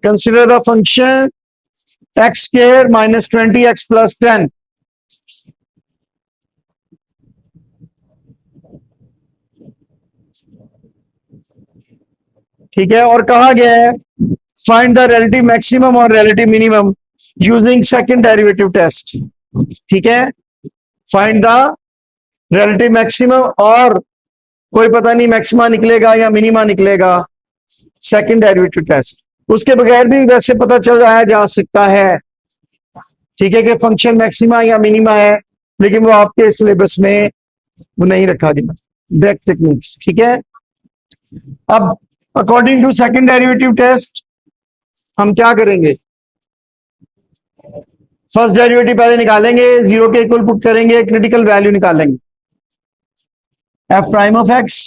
Consider the function x square minus 20x plus 10। ठीक है, और कहा गया है फाइंड द रिलेटिव मैक्सिमम और relative minimum using second derivative test. ठीक है, फाइंड द रिलेटिव मैक्सिमम, और कोई पता नहीं मैक्सिमा निकलेगा या मिनिमा निकलेगा, सेकंड डेरिवेटिव टेस्ट। उसके बगैर भी वैसे पता चल रहा जा सकता है, ठीक है, कि फंक्शन मैक्सिमा या मिनिमा है, लेकिन वो आपके सिलेबस में वो नहीं रखा गया, डायरेक्ट टेक्निक्स। ठीक है, अब according to second derivative test हम क्या करेंगे, फर्स्ट डेरिवेटिव पहले निकालेंगे, जीरो के इक्वल पुट करेंगे, क्रिटिकल वैल्यू निकालेंगे, f prime of x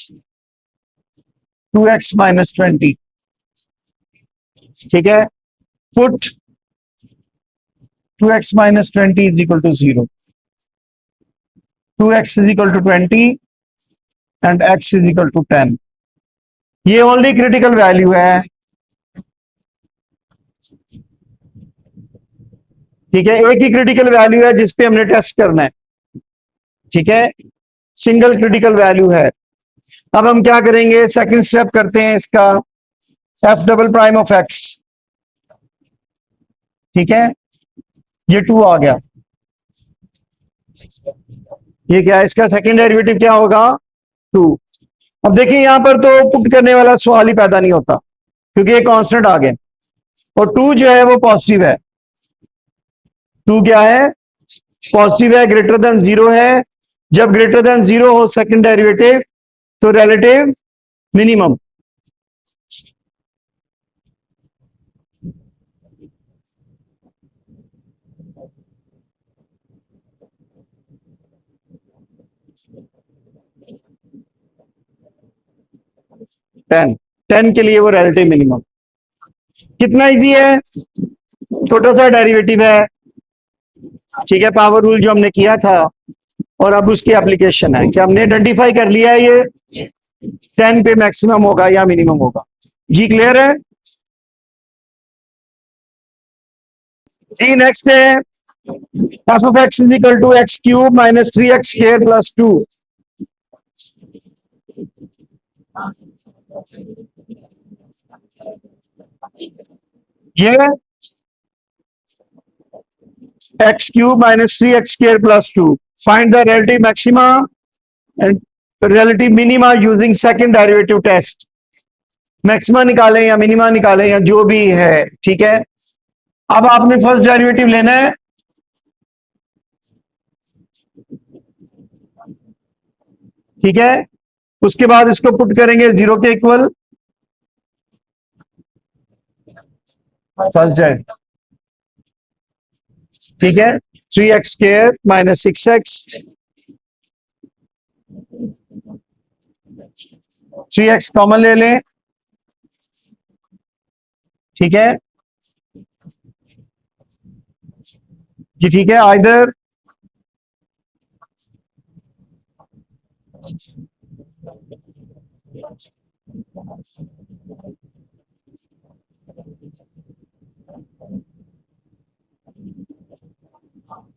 2x minus 20। ठीक है, put 2x minus 20 is equal to 0, 2x is equal to 20 and x is equal to 10। ये ओनली क्रिटिकल वैल्यू है। ठीक है, एक ही क्रिटिकल वैल्यू है जिसपे हमने टेस्ट करना है। ठीक है, सिंगल क्रिटिकल वैल्यू है। अब हम क्या करेंगे, सेकंड स्टेप करते हैं इसका, F double prime of x. ठीक है, ये 2 आ गया, ये क्या है, इसका सेकंड डेरिवेटिव क्या होगा, 2। अब देखिए यहां पर तो पुट करने वाला सवाल ही पैदा नहीं होता, क्योंकि ये कांस्टेंट आ गए, और 2 जो है वो पॉजिटिव है। 2 क्या है, पॉजिटिव है, ग्रेटर देन 0 है। जब ग्रेटर देन 0 हो सेकंड डेरिवेटिव, तो रिलेटिव मिनिमम। टेन, 10 के लिए वो रिलेटिव मिनिमम। कितना इजी है, छोटा सा डेरिवेटिव है। ठीक है, पावर रूल जो हमने किया था, और अब उसकी एप्लीकेशन है कि हमने आइडेंटिफाई कर लिया है ये 10 पे मैक्सिमम होगा या मिनिमम होगा। जी क्लियर है जी। नेक्स्ट है f of x is equal to x cube minus 3x square plus 2। ये x cube minus 3x square plus 2, find the relative maxima and relative minima using second derivative test. Maxima निकालें या minima निकालें या जो भी है। ठीक है, अब आपने फर्स्ट डेरिवेटिव लेना है। ठीक है, उसके बाद इसको पुट करेंगे 0 के इक्वल, फर्स्ट डेट। ठीक है, 3x square minus 6x, 3x common ले लें। ठीक है जी, ठीक है, आइदर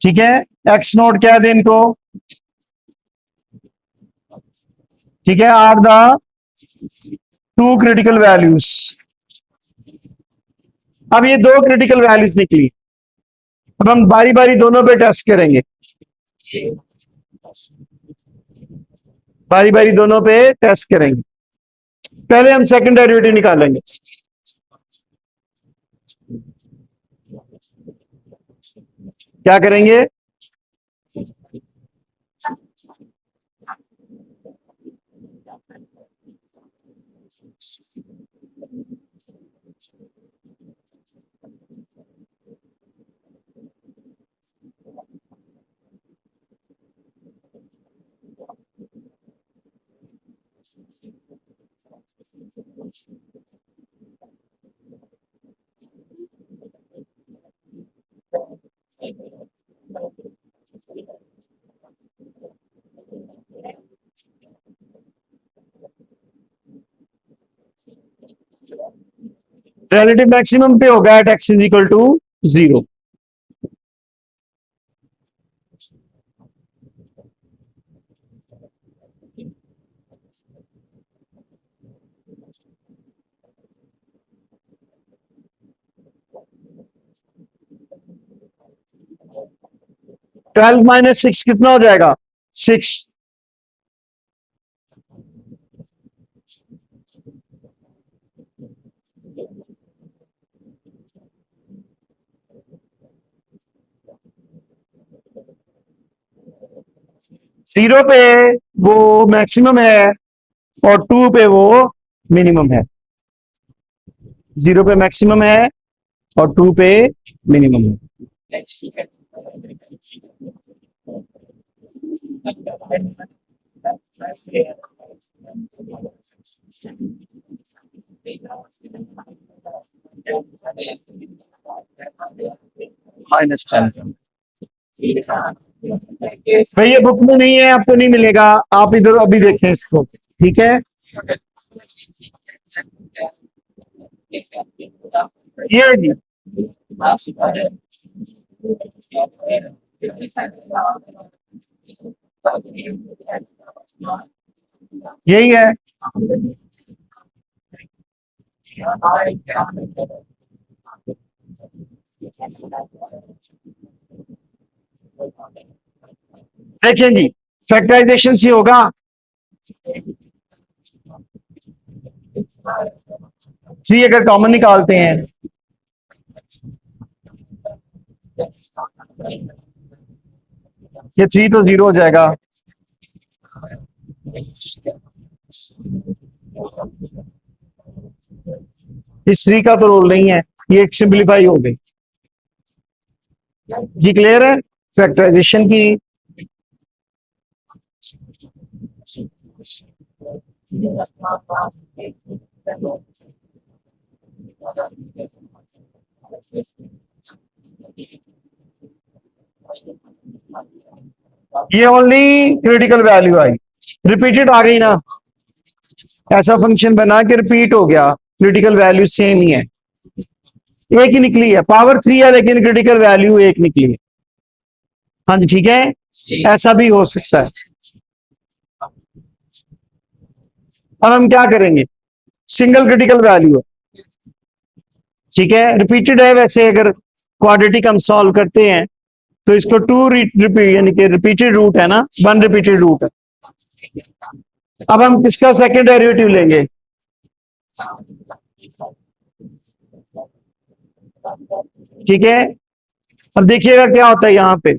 ठीक है, एक्स नोट क्या है इनको। ठीक है, are the two critical values. अब ये दो क्रिटिकल वैल्यूज निकली, अब हम बारी बारी दोनों पे टेस्ट करेंगे, बारी बारी दोनों पे टेस्ट करेंगे। पहले हम सेकंड डेरिवेटिव निकालेंगे। क्या करेंगे, रिलेटिव मैक्सिमम पे होगा at x is equal to 0। Twelve minus six कितना हो जाएगा? 6। जीरो पे वो मैक्सिमम है और 2 पे वो मिनिमम है। 0 पे मैक्सिमम है और 2 पे मिनिमम है। -10। भाई ये बुक में नहीं है, आपको नहीं मिलेगा, आप इधर अभी देखें इसको, ठीक है। ये है जी, यही है। देखिए जी, फैक्टराइजेशन से होगा 3 अगर कॉमन निकालते हैं ये 3 तो 0 हो जाएगा। इस 3 का तो रोल नहीं है, ये एक सिंप्लीफाई हो गई जी। क्लियर है फैक्टराइजेशन की? ये ओनली क्रिटिकल वैल्यू आई, रिपीटेड आ गई ना, ऐसा फंक्शन बना के रिपीट हो गया, क्रिटिकल वैल्यू सेम ही है, एक ही निकली है, पावर 3 है लेकिन क्रिटिकल वैल्यू एक निकली है। हाँ जी ठीक है, ऐसा भी हो सकता है। अब हम क्या करेंगे, सिंगल क्रिटिकल वैल्यू है, ठीक है, रिपीटेड है। वैसे अगर क्वाड्रेटिक हम सॉल्व करते हैं तो इसको 2 रिपीट यानी कि रिपीटेड रूट है ना, 1 रिपीटेड रूट है। अब हम किसका सेकंड डेरिवेटिव लेंगे? ठीक है, अब देखिएगा क्या होता है यहां पे।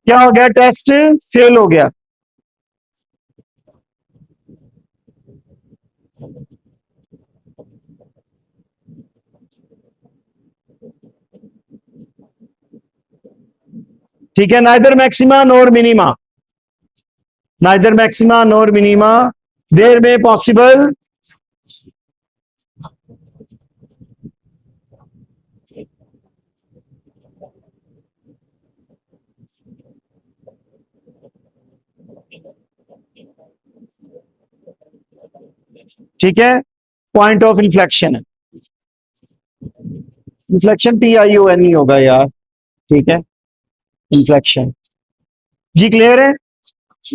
क्या हो गया? टेस्ट फेल हो गया। ठीक है, नाइदर मैक्सिमा नोर मिनिमा, नाइदर मैक्सिमा नोर मिनिमा देर में पॉसिबल ठीक है, पॉइंट ऑफ इन्फ्लेक्शन है, इन्फ्लेक्शन TION ही होगा यार, ठीक है, इन्फ्लेक्शन जी। क्लियर है,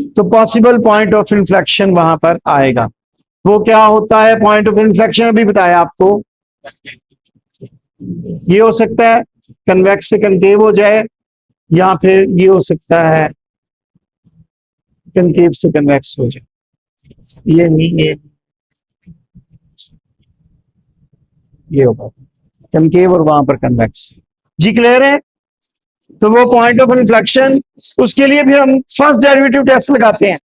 तो पॉसिबल पॉइंट ऑफ इन्फ्लेक्शन वहां पर आएगा। वो क्या होता है पॉइंट ऑफ इन्फ्लेक्शन, अभी बताया आपको। ये हो सकता है कन्वेक्स से कनकेव हो जाए, या फिर ये हो सकता है कनकेव से कन्वेक्स हो जाए। ये नहीं, ये होगा कनकेव और वहां पर कन्वेक्स जी। क्लियर है, तो वो पॉइंट ऑफ इन्फ्लेक्शन, उसके लिए भी हम फर्स्ट डेरिवेटिव टेस्ट लगाते हैं।